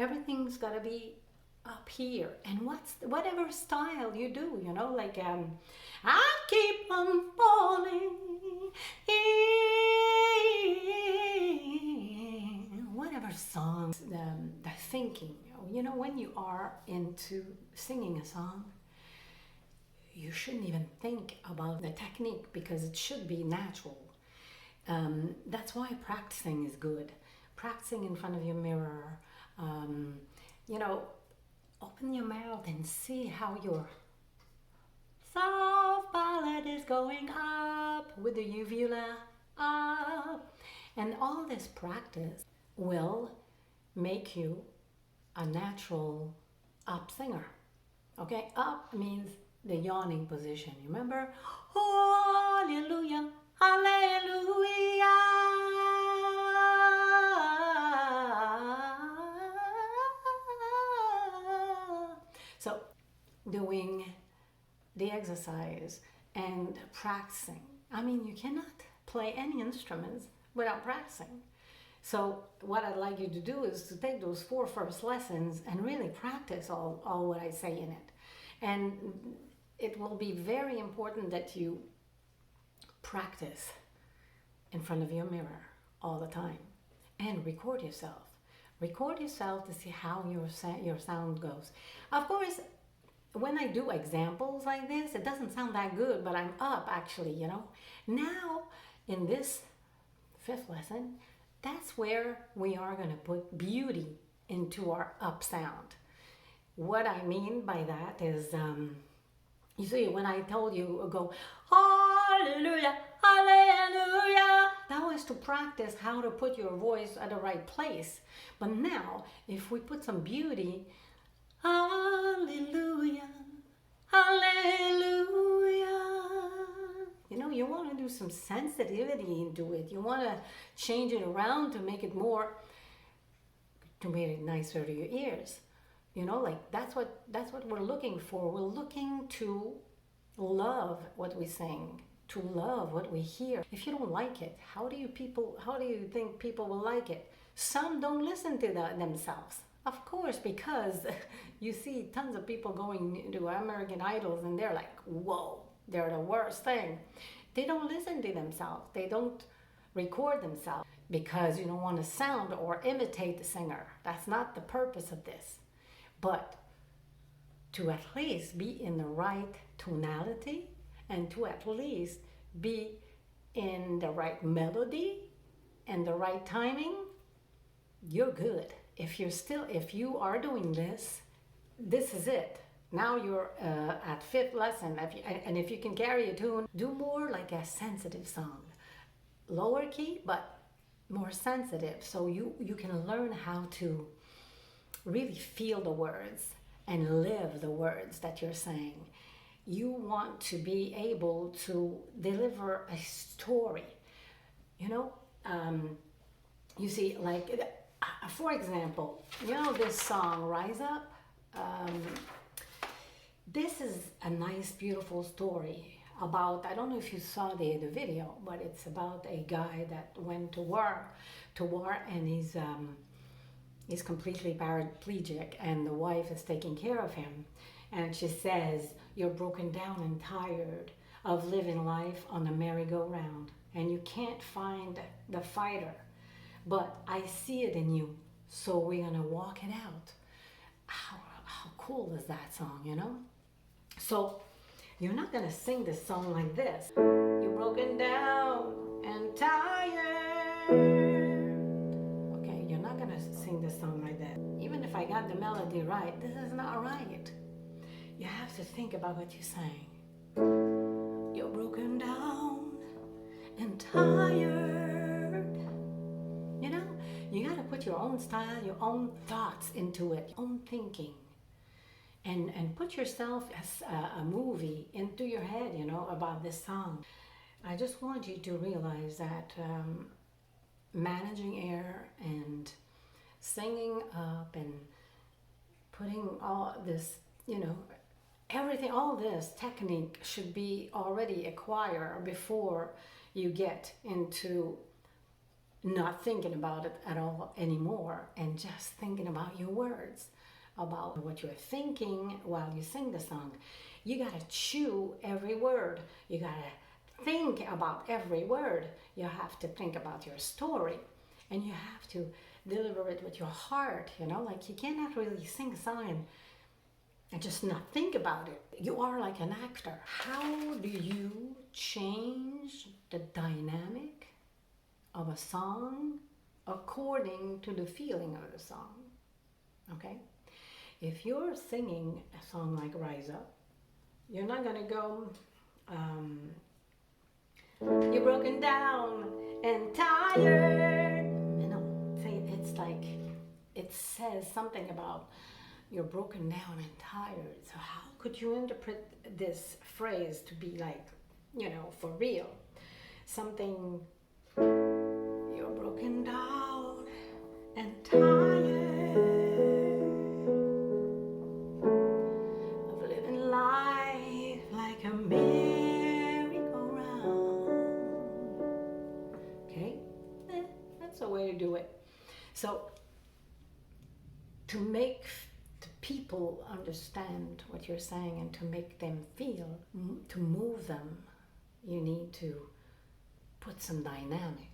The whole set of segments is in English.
Everything's got to be up here. And whatever style you do, you know, like I keep on falling in, whatever songs, the thinking, you know, when you are into singing a song, you shouldn't even think about the technique because it should be natural. That's why practicing is good. Practicing in front of your mirror, you know, open your mouth and see how your soft palate is going up with the uvula up. And all this practice will make you a natural up singer. Okay, up means the yawning position. You remember? Oh, hallelujah, hallelujah. So, doing the exercise and practicing. I mean, you cannot play any instruments without practicing. So what I'd like you to do is to take those 4 first lessons and really practice all what I say in it. And it will be very important that you practice in front of your mirror all the time and record yourself. Record yourself to see how your sound goes. Of course, when I do examples like this, it doesn't sound that good, but I'm up actually, you know. Now, in this 5th lesson, that's where we are going to put beauty into our up sound. What I mean by that is, you see, when I told you go, hallelujah, hallelujah, that was to practice how to put your voice at the right place. But now, if we put some beauty, hallelujah, hallelujah. You know, you want to do some sensitivity into it. You want to change it around to make it nicer to your ears. You know, like that's what we're looking for. We're looking to love what we sing, to love what we hear. If you don't like it, how do you think people will like it? Some don't listen to themselves. Of course, because you see tons of people going to American Idols and they're like, whoa, they're the worst thing. They don't listen to themselves. They don't record themselves because you don't want to sound or imitate the singer. That's not the purpose of this. But to at least be in the right tonality and to at least be in the right melody and the right timing, you're good. If you are doing this, this is it. Now you're at 5th lesson, and if you can carry a tune, do more like a sensitive song. Lower key, but more sensitive, so you can learn how to really feel the words and live the words that you're saying. You want to be able to deliver a story. You know, you see, like, for example, you know this song, Rise Up? This is a nice, beautiful story about, I don't know if you saw the video, but it's about a guy that went to war, and he's completely paraplegic, and the wife is taking care of him. And she says, you're broken down and tired of living life on a merry-go-round, and you can't find the fighter. But I see it in you, so we're gonna walk it out. How cool is that song, you know? So you're not gonna sing this song like this. You're broken down and tired. Okay, you're not gonna sing this song like that. Even if I got the melody right, this is not right. You have to think about what you're saying. You're broken down and tired. You know, you gotta put your own style, your own thoughts into it, your own thinking. And put yourself as a movie into your head, you know, about this song. I just want you to realize that managing air and singing up and putting all this, you know, everything, all this technique should be already acquired before you get into not thinking about it at all anymore and just thinking about your words, about what you're thinking while you sing the song. You gotta chew every word. You gotta think about every word. You have to think about your story, and you have to deliver it with your heart, you know, like you cannot really sing a song and just not think about it. You are like an actor. How do you change the dynamic of a song according to the feeling of the song? Okay? If you're singing a song like Rise Up, you're not gonna go, you're broken down and tired. You know, it's like, it says something about you're broken down and tired. So how could you interpret this phrase to be like, you know, for real? Something, you're broken down and tired of living life like a merry-go-round. Okay? That's a way to do it. So, to make the people understand what you're saying and to make them feel, to move them, you need to put some dynamic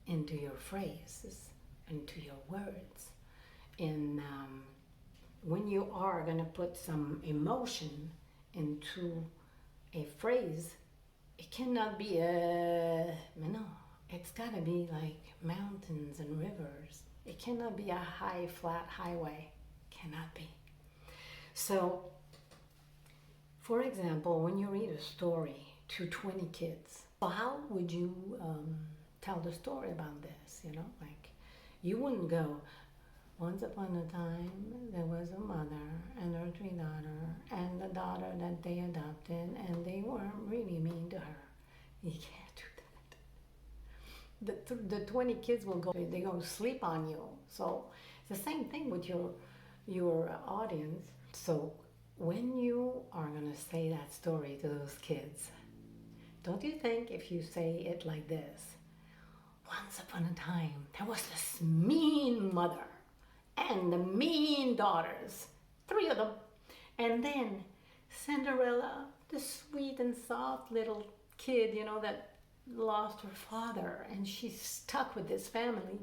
into your phrases, into your words. And when you are going to put some emotion into a phrase, it cannot be no, it's got to be like mountains and rivers. It cannot be a high, flat highway. Cannot be. So, for example, when you read a story to 20 kids, how would you tell the story about this? You know, like, you wouldn't go, once upon a time, there was a mother and her 3 daughters, and the daughter that they adopted, and they were really mean to her. You can't do that. The 20 kids will go, they're going to sleep on you. So it's the same thing with your audience. So when you are going to say that story to those kids, don't you think if you say it like this, once upon a time, there was this mean mother and the mean daughters, 3 of them. And then Cinderella, the sweet and soft little kid, you know, that lost her father, and she's stuck with this family.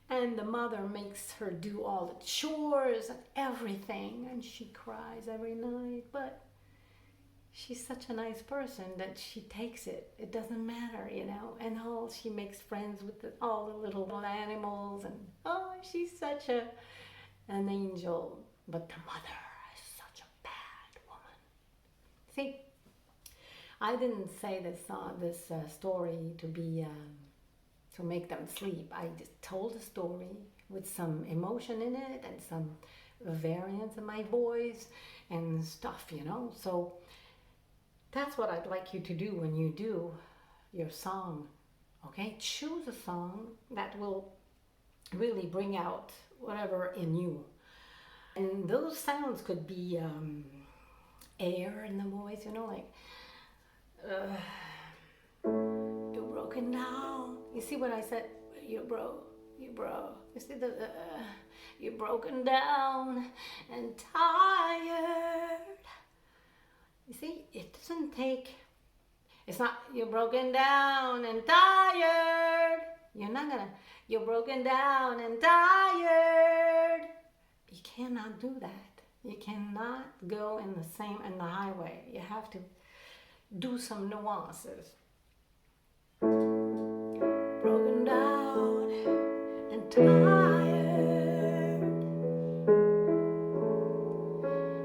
And the mother makes her do all the chores and everything, and she cries every night, but she's such a nice person that she takes it. It doesn't matter, you know. And she makes friends with all the little animals, and she's such an angel. But the mother is such a bad woman. See, I didn't say this story to be to make them sleep. I just told a story with some emotion in it and some variance in my voice and stuff, you know. So that's what I'd like you to do when you do your song, okay? Choose a song that will really bring out whatever in you. And those sounds could be air in the voice, you know, like, you're broken down. You see what I said? You broke. You see you're broken down and tired. You see, it doesn't take, it's not, you're broken down and tired. You're broken down and tired. You cannot do that. You cannot go in the highway. You have to do some nuances. Broken down and tired,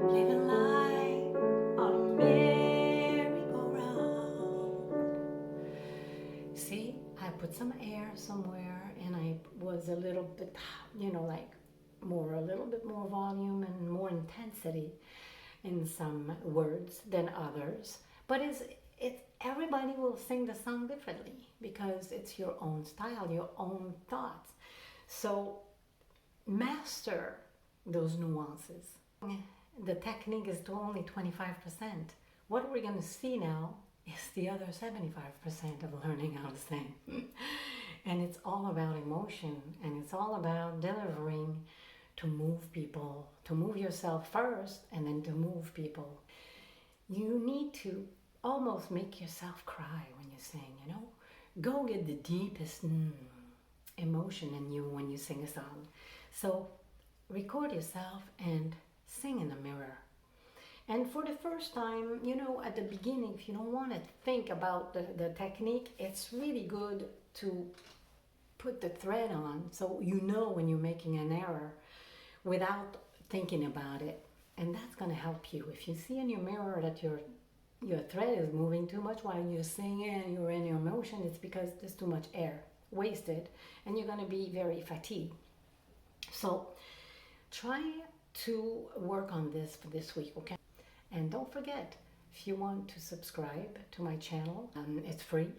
living life on a merry-go-round. See, I put some air somewhere, and I was a little bit, you know, like a little bit more volume and more intensity in some words than others. But everybody will sing the song differently because it's your own style, your own thoughts. So master those nuances. The technique is only 25%. What we're going to see now is the other 75% of learning how to sing. And it's all about emotion, and it's all about delivering to move people, to move yourself first, and then to move people. You need to almost make yourself cry when you sing, you know? Go get the deepest emotion in you when you sing a song. So record yourself and sing in the mirror. And for the first time, you know, at the beginning, if you don't want to think about the technique, it's really good to put the thread on so you know when you're making an error without thinking about it. And that's going to help you. If you see in your mirror that your thread is moving too much while you're singing, you're in your emotion, it's because there's too much air wasted and you're going to be very fatigued. So try to work on this for this week, okay? And don't forget, if you want to subscribe to my channel, it's free.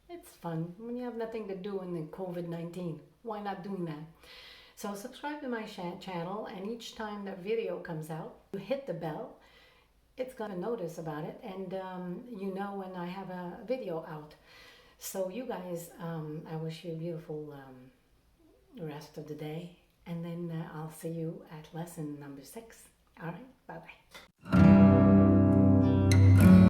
It's fun. When you have nothing to do in the COVID-19, why not doing that? So subscribe to my channel, and each time that video comes out, you hit the bell. It's gonna notice about it, and you know when I have a video out. So you guys, I wish you a beautiful rest of the day, and then I'll see you at lesson number 6. All right, bye-bye.